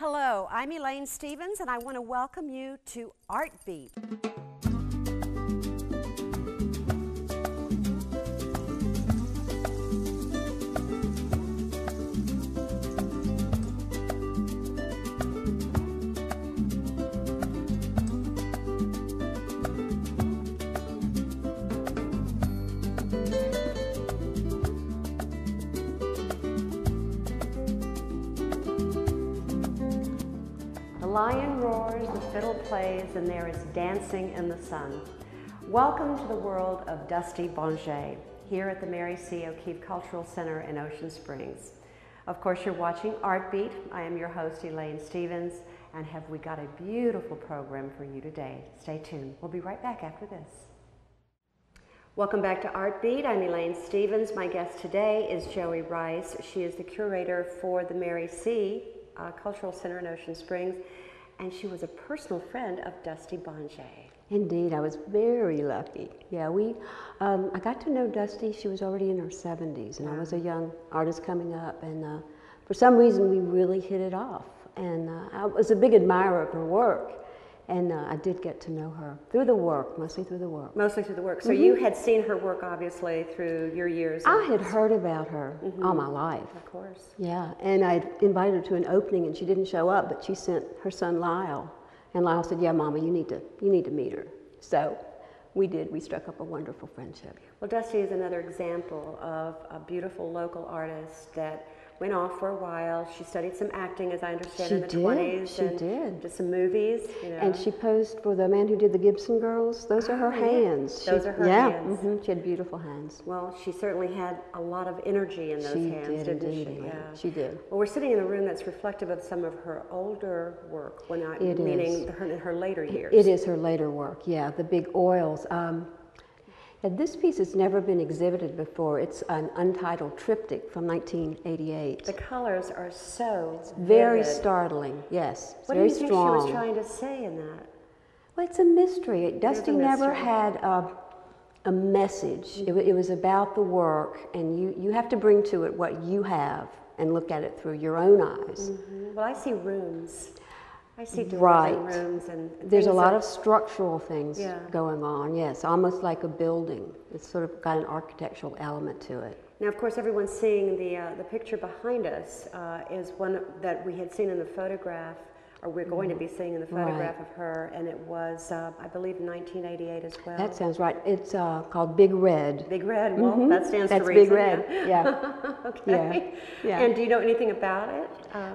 Hello, I'm Elaine Stevens, and I want to welcome you to Art Beat. The lion roars, the fiddle plays, and there is dancing in the sun. Welcome to the world of Dusty Bonge, here at the Mary C. O'Keefe Cultural Center in Ocean Springs. Of course, you're watching Art Beat. I am your host, Elaine Stevens, and have we got a beautiful program for you today. Stay tuned. We'll be right back after this. Welcome back to Art Beat. I'm Elaine Stevens. My guest today is Joey Rice. She is the curator for the Mary C. Cultural Center in Ocean Springs, and she was a personal friend of Dusty Bonge. Indeed, I was very lucky. Yeah, I got to know Dusty. She was already in her 70s, and I was a young artist coming up, and for some reason we really hit it off. And I was a big admirer of her work, and I did get to know her through the work, mostly through the work. Mostly through the work. So you had seen her work, obviously, through your years. I had heard about her all my life. Of course. Yeah, and I invited her to an opening, and she didn't show up, but she sent her son Lyle, and Lyle said, "Yeah, Mama, you need to meet her." So we did. We struck up a wonderful friendship. Well, Dusty is another example of a beautiful local artist that went off for a while. She studied some acting, as I understand, in the 20s. She did. Did some movies, you know. And she posed for the man who did the Gibson Girls. Those are her hands. Those are her hands. Yeah, she had beautiful hands. Well, she certainly had a lot of energy in those hands, didn't she? Yeah, she did. Well, we're sitting in a room that's reflective of some of her older work, meaning her later years. It is her later work, yeah, the big oils. This piece has never been exhibited before. It's an untitled triptych from 1988. The colors are so very vivid. Startling, yes. It's what very do you think strong. she was trying to say in that? Well, it's a mystery. Dusty never had a message. It was about the work, and you have to bring to it what you have and look at it through your own eyes. Well, I see rooms. I see doors and rooms and there's a lot of structural things Yeah. going on, yes, almost like a building. It's sort of got an architectural element to it. Now, of course, everyone's seeing the picture behind us is one that we had seen in the photograph, or we're going to be seeing in the photograph of her, and it was, I believe, 1988 as well. That sounds right. It's called Big Red. Big Red, well, that stands That's to reason. Big Red, yeah. Okay. Yeah. And do you know anything about it?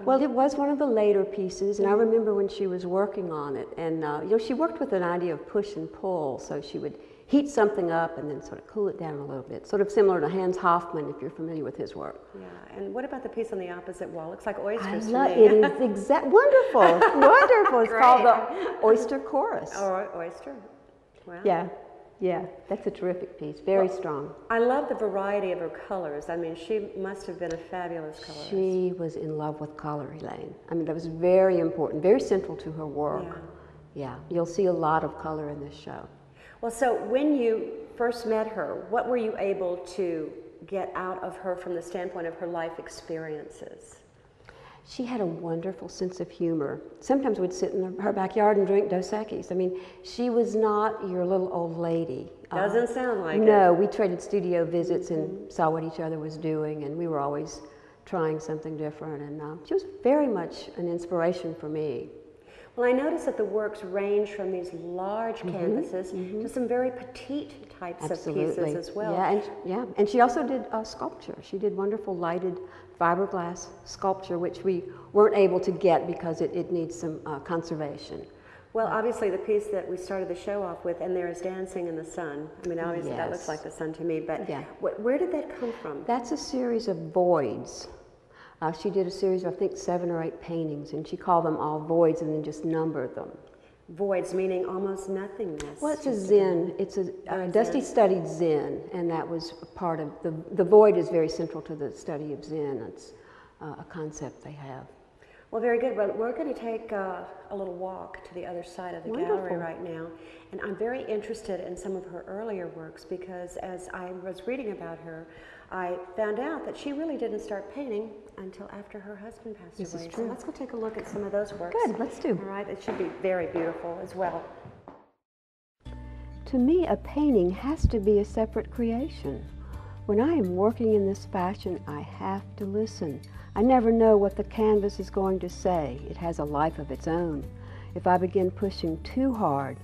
Well, it was one of the later pieces, and I remember when she was working on it, and you know, she worked with an idea of push and pull, so she would heat something up and then sort of cool it down a little bit, sort of similar to Hans Hofmann, if you're familiar with his work. Yeah, and what about the piece on the opposite wall? Looks like oysters to me. It is wonderful, wonderful. It's called the Oyster Chorus. Oh, oyster. Wow. Yeah, that's a terrific piece, very strong. I love the variety of her colors. I mean, she must have been a fabulous colorist. She was in love with color, Elaine. I mean, that was very important, very central to her work. Yeah, you'll see a lot of color in this show. Well, so when you first met her, what were you able to get out of her from the standpoint of her life experiences? She had a wonderful sense of humor. Sometimes we'd sit in her backyard and drink Dos Equis. I mean, she was not your little old lady. Doesn't sound like it. No, we traded studio visits and saw what each other was doing, and we were always trying something different, and she was very much an inspiration for me. Well, I noticed that the works range from these large canvases to some very petite types of pieces as well. And she also did sculpture. She did wonderful lighted fiberglass sculpture, which we weren't able to get because it needs some conservation. Well, obviously the piece that we started the show off with, and there is Dancing in the Sun. I mean, obviously that looks like the sun to me, but where did that come from? That's a series of voids. She did a series of, I think, 7 or 8 paintings, and she called them all voids and then just numbered them. Voids, meaning almost nothingness. Well, it's a Zen. Dusty studied Zen, and that was a part of the void is very central to the study of Zen. It's a concept they have. Well, very good. Well, we're going to take a little walk to the other side of the gallery right now. And I'm very interested in some of her earlier works because as I was reading about her, I found out that she really didn't start painting until after her husband passed This away. is true. So let's go take a look at some of those works. Good, let's do. All right, it should be very beautiful as well. To me, a painting has to be a separate creation. When I am working in this fashion, I have to listen. I never know what the canvas is going to say. It has a life of its own. If I begin pushing too hard,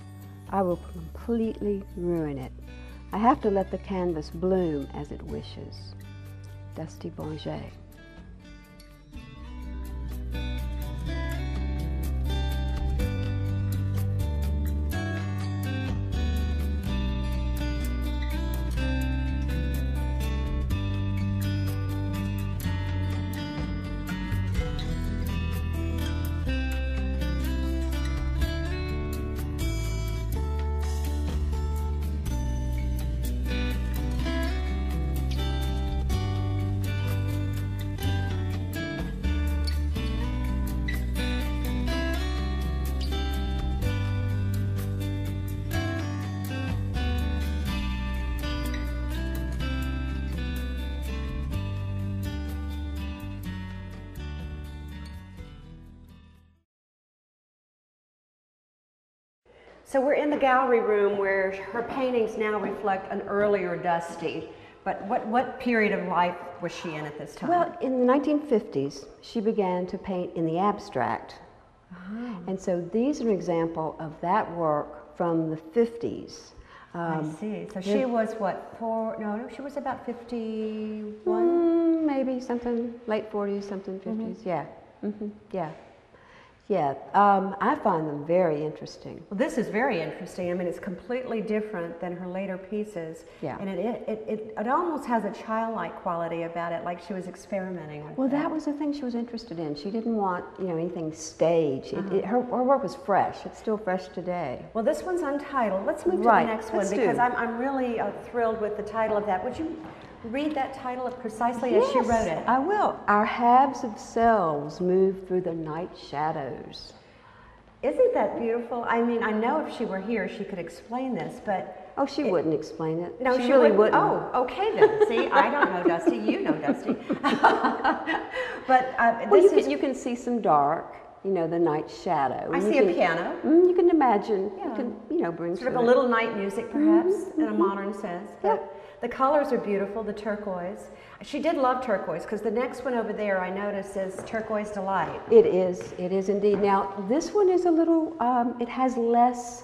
I will completely ruin it. I have to let the canvas bloom as it wishes. Dusty Bonge. So we're in the gallery room where her paintings now reflect an earlier Dusty. But what period of life was she in at this time? Well, in the 1950s, she began to paint in the abstract. Oh. And so these are an example of that work from the 50s. I see. So she was what, no, she was about 51? Maybe something, late 40s, something 50s, yeah. Yeah. Yeah, I find them very interesting. Well, this is very interesting. I mean, it's completely different than her later pieces. Yeah. And it almost has a childlike quality about it, like she was experimenting with Well, that. that was the thing she was interested in. She didn't want, anything staged. Her work was fresh. It's still fresh today. Well, this one's untitled. Let's move to Right, the next one let's because do. I'm really thrilled with the title of that. Would you read that title precisely as she wrote it? I will. Our halves of selves move through the night shadows. Isn't that beautiful? I mean, I know if she were here, she could explain this, but... Oh, she wouldn't explain it. No, she really wouldn't. Oh, okay then. See, I don't know Dusty, you know Dusty. But Well, you can see some dark, the night shadow. I see a piano. You can imagine. Yeah. You can, bring Sort of to a it. little night music, perhaps, in a modern sense. Yeah. But the colors are beautiful, the turquoise. She did love turquoise, because the next one over there I noticed is Turquoise Delight. It is indeed. Now, this one is a little, it has less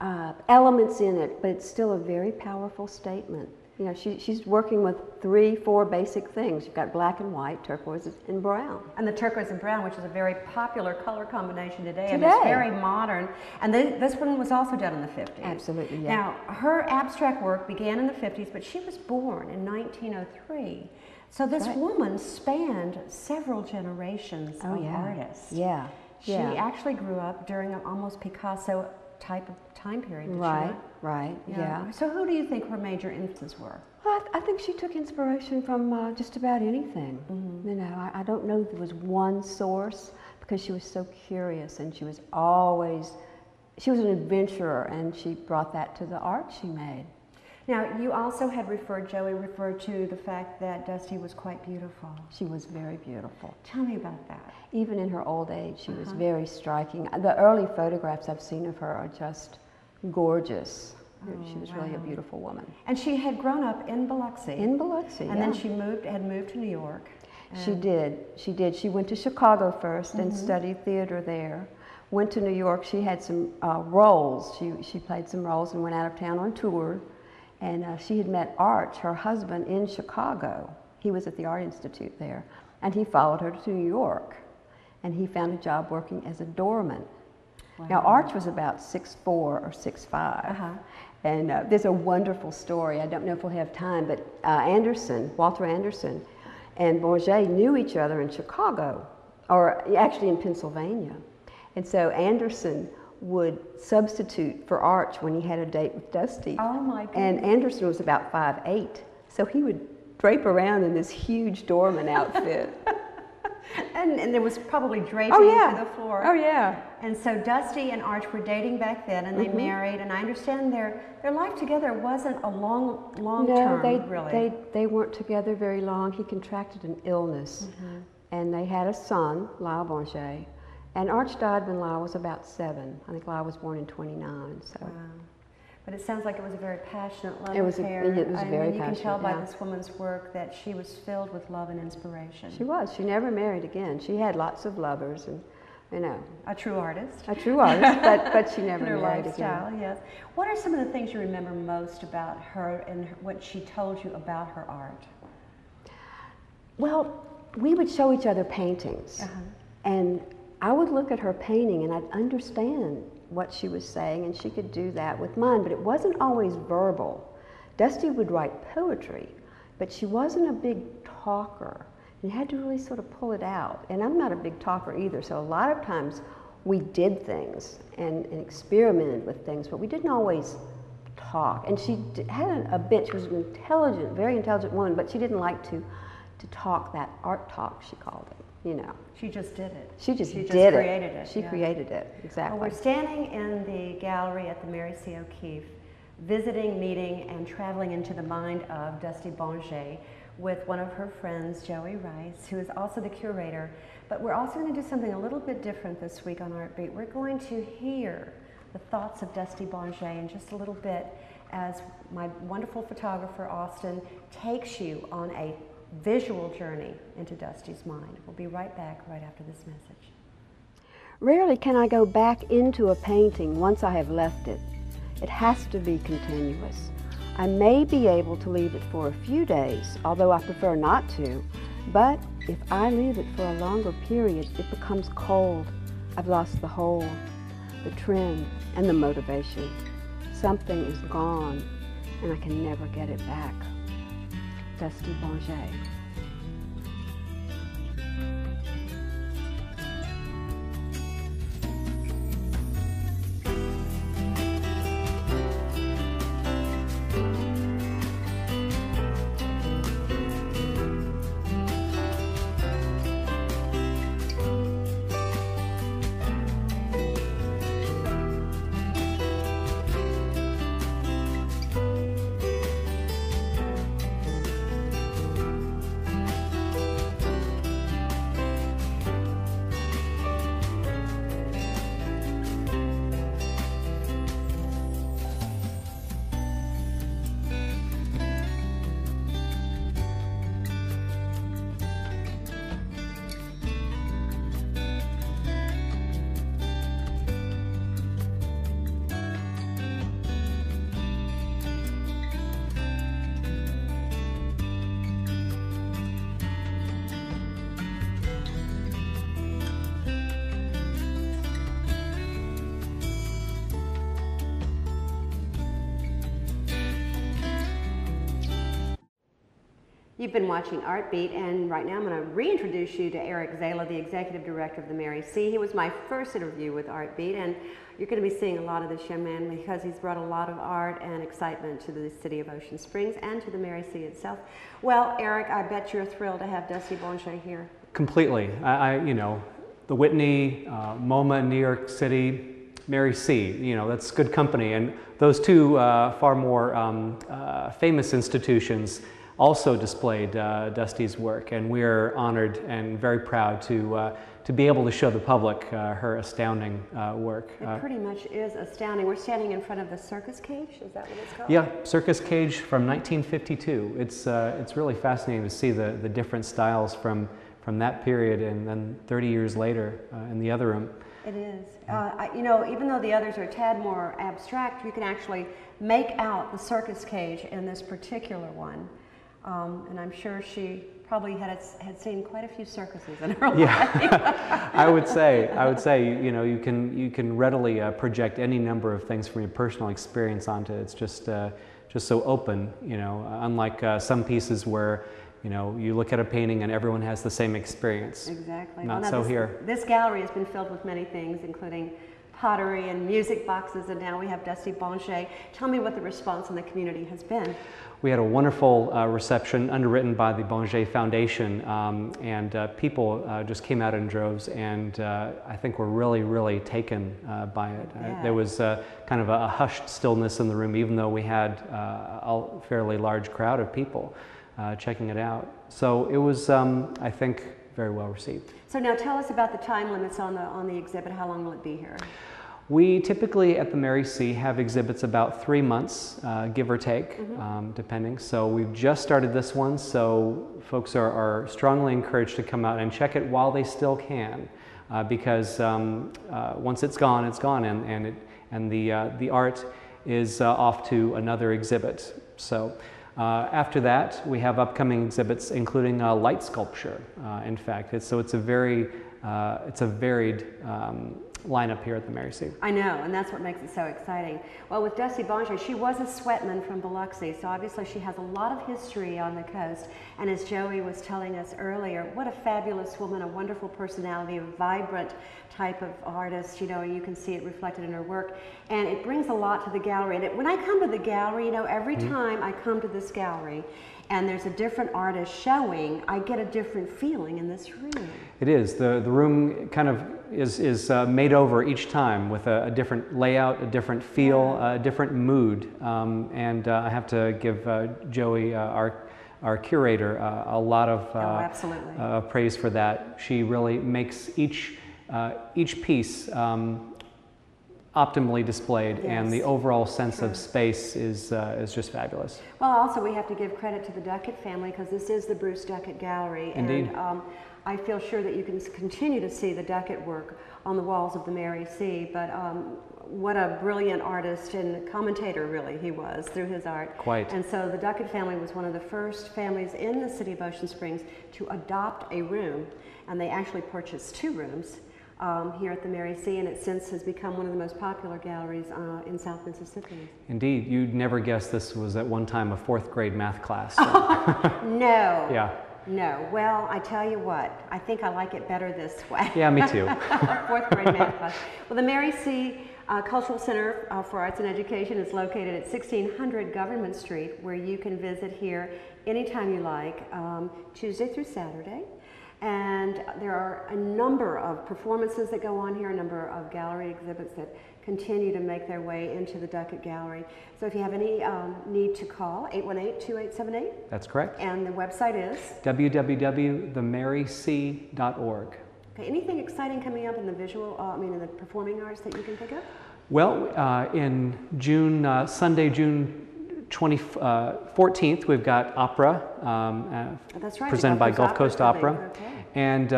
elements in it, but it's still a very powerful statement. She's working with 3-4 basic things. You've got black and white, turquoise and brown. And the turquoise and brown, which is a very popular color combination today. And it's very modern. And this one was also done in the 50s. Absolutely, yeah. Now, her abstract work began in the 50s, but she was born in 1903. So this woman spanned several generations of artists. Yeah. She actually grew up during an almost Picasso type of time period. Did Right, she not? right, yeah. So who do you think her major influences were? Well, I think she took inspiration from just about anything. I don't know if there was one source, because she was so curious and she was an adventurer, and she brought that to the art she made. Now, you also had Joey referred to the fact that Dusty was quite beautiful. She was very beautiful. Tell me about that. Even in her old age, she was very striking. The early photographs I've seen of her are just gorgeous. She was really a beautiful woman. And she had grown up in Biloxi. In Biloxi, and then she had moved to New York. She did. She went to Chicago first and studied theater there. Went to New York. She had some roles. She played some roles and went out of town on tour. And she had met Arch, her husband, in Chicago. He was at the Art Institute there. And he followed her to New York. And he found a job working as a doorman. Wow. Now, Arch was about 6'4" or 6'5". And there's a wonderful story. I don't know if we'll have time, but Walter Anderson, and Bonge knew each other in Chicago, or actually in Pennsylvania. And so Anderson would substitute for Arch when he had a date with Dusty. Oh my goodness. And Anderson was about 5'8", so he would drape around in this huge doorman outfit. And there was probably draping Oh yeah. to the floor. Oh yeah. And so Dusty and Arch were dating back then, and they married. And I understand their life together wasn't a long term. No, really. they weren't together very long. He contracted an illness, and they had a son, Lyle Bonge, and Arch died when Lyle was about 7. I think Lyle was born in 29. So. Wow. But it sounds like it was a very passionate love It was affair. It was very passionate. You can tell by this woman's work that she was filled with love and inspiration. She was. She never married again. She had lots of lovers, and you know. A true artist. A true artist, but she never her married lifestyle, again. Yes. What are some of the things you remember most about her and what she told you about her art? Well, we would show each other paintings, and I would look at her painting and I'd understand what she was saying, and she could do that with mine, but it wasn't always verbal. Dusty would write poetry, but she wasn't a big talker. You had to really sort of pull it out, and I'm not a big talker either, so a lot of times we did things and experimented with things, but we didn't always talk. And she had a bit. She was an intelligent, very intelligent woman, but she didn't like to talk that art talk, she called it, you know. She just did it. She just created it. She created it, exactly. Well, we're standing in the gallery at the Mary C. O'Keeffe, visiting, meeting, and traveling into the mind of Dusty Bonge with one of her friends, Joey Rice, who is also the curator. But we're also going to do something a little bit different this week on Art Beat. We're going to hear the thoughts of Dusty Bonge in just a little bit as my wonderful photographer, Austin, takes you on a visual journey into Dusty's mind. We'll be right back right after this message. Rarely can I go back into a painting once I have left it. It has to be continuous. I may be able to leave it for a few days, although I prefer not to, but if I leave it for a longer period, it becomes cold. I've lost the whole, the trend, and the motivation. Something is gone, and I can never get it back. Dusty Bonge. You've been watching Art Beat, and right now I'm going to reintroduce you to Eric Zala, the Executive Director of the Mary C. He was my first interview with Art Beat, and you're going to be seeing a lot of this young man because he's brought a lot of art and excitement to the city of Ocean Springs and to the Mary C. itself. Well, Eric, I bet you're thrilled to have Dusty Bonge here. Completely. You know, the Whitney, MoMA in New York City, Mary C., you know, that's good company. And those two far more famous institutions also displayed Dusty's work, and we are honored and very proud to be able to show the public her astounding work. It pretty much is astounding. We're standing in front of the circus cage, is that what it's called? Yeah, circus cage from 1952. It's really fascinating to see the different styles from that period and then 30 years later in the other room. It is. You know, even though the others are a tad more abstract, you can actually make out the circus cage in this particular one. And I'm sure she probably had seen quite a few circuses in her life. Yeah, I would say, you know, you can readily project any number of things from your personal experience onto it. It's just so open, you know, unlike some pieces where, you know, you look at a painting and everyone has the same experience. Exactly. Not well, so here. This gallery has been filled with many things, including pottery and music boxes, and now we have Dusty Bonge. Tell me what the response in the community has been. We had a wonderful reception underwritten by the Bonge Foundation, and people just came out in droves, and I think were really, really taken by it. There was kind of a hushed stillness in the room, even though we had a fairly large crowd of people checking it out. So it was, I think, very well received. So now tell us about the time limits on the exhibit. How long will it be here? We typically at the Mary C have exhibits about 3 months, give or take, depending. So we've just started this one, so folks are strongly encouraged to come out and check it while they still can, because once it's gone, and the art is off to another exhibit. So after that, we have upcoming exhibits, including light sculpture. In fact, it's a very varied lineup here at the Mary C. I know, and that's what makes it so exciting. Well, with Dusty Bonge, she was a sweatman from Biloxi, so obviously she has a lot of history on the coast. And as Joey was telling us earlier, what a fabulous woman, a wonderful personality, a vibrant type of artist. You know, you can see it reflected in her work, and it brings a lot to the gallery. And when I come to the gallery, you know, every time I come to this gallery and there's a different artist showing, I get a different feeling in this room. It is. The room kind of is made over each time with a different layout, a different feel, a different mood. And I have to give Joey, our curator, a lot of praise for that. She really makes each piece optimally displayed, and the overall sense of space is just fabulous. Well, also we have to give credit to the Duckett family, because this is the Bruce Duckett Gallery. Indeed. And I feel sure that you can continue to see the Duckett work on the walls of the Mary C. But what a brilliant artist and commentator, really, he was through his art. Quite. And so the Duckett family was one of the first families in the city of Ocean Springs to adopt a room, and they actually purchased 2 rooms. Here at the Mary C, and it since has become one of the most popular galleries in South Mississippi. Indeed, you'd never guess this was at one time a 4th grade math class. So. No. Yeah. No. Well, I tell you what, I think I like it better this way. Yeah, me too. 4th grade math class. Well, the Mary C Cultural Center for Arts and Education is located at 1600 Government Street, where you can visit here anytime you like, Tuesday through Saturday. And there are a number of performances that go on here, a number of gallery exhibits that continue to make their way into the Duckett Gallery. So if you have any need to call, 818-2878. That's correct. And the website is? www.themaryc.org. Okay, anything exciting coming up in the visual, in the performing arts that you can think of? Well, in June, Sunday, June 14th, we've got opera that's right, presented by Gulf Coast Opera. Okay. And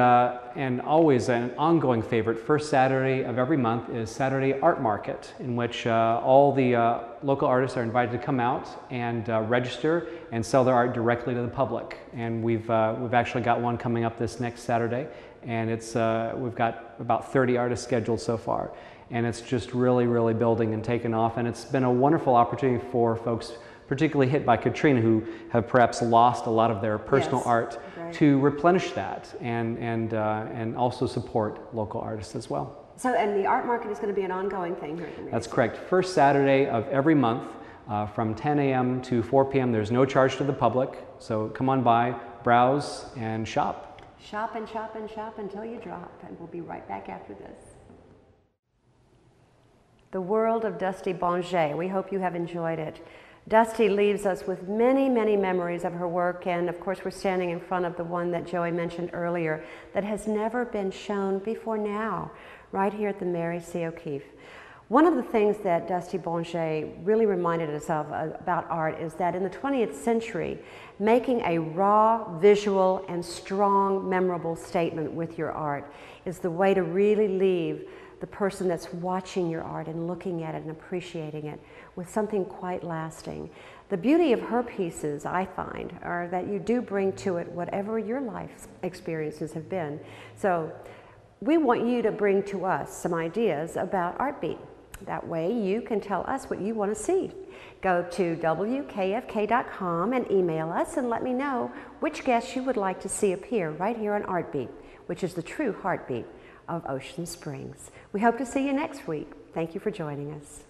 always an ongoing favorite, first Saturday of every month is Saturday Art Market, in which all the local artists are invited to come out and register and sell their art directly to the public. And we've actually got one coming up this next Saturday, and it's we've got about 30 artists scheduled so far. And it's just really, really building and taking off. And it's been a wonderful opportunity for folks, particularly hit by Katrina, who have perhaps lost a lot of their personal art, to replenish that and also support local artists as well. So, and the art market is going to be an ongoing thing here at the Mary C. That's correct. First Saturday of every month from 10 a.m. to 4 p.m. There's no charge to the public. So come on by, browse, and shop. Shop and shop and shop until you drop. And we'll be right back after this. The world of Dusty Bonge. We hope you have enjoyed it. Dusty leaves us with many, many memories of her work, and of course we're standing in front of the one that Joey mentioned earlier that has never been shown before now, right here at the Mary C. O'Keefe. One of the things that Dusty Bonge really reminded us of about art is that in the 20th century, making a raw, visual, and strong, memorable statement with your art is the way to really leave the person that's watching your art and looking at it and appreciating it with something quite lasting. The beauty of her pieces, I find, are that you do bring to it whatever your life experiences have been. So we want you to bring to us some ideas about ArtBeat. That way you can tell us what you want to see. Go to wkfk.com and email us and let me know which guests you would like to see appear right here on ArtBeat, which is the true heartbeat of Ocean Springs. We hope to see you next week. Thank you for joining us.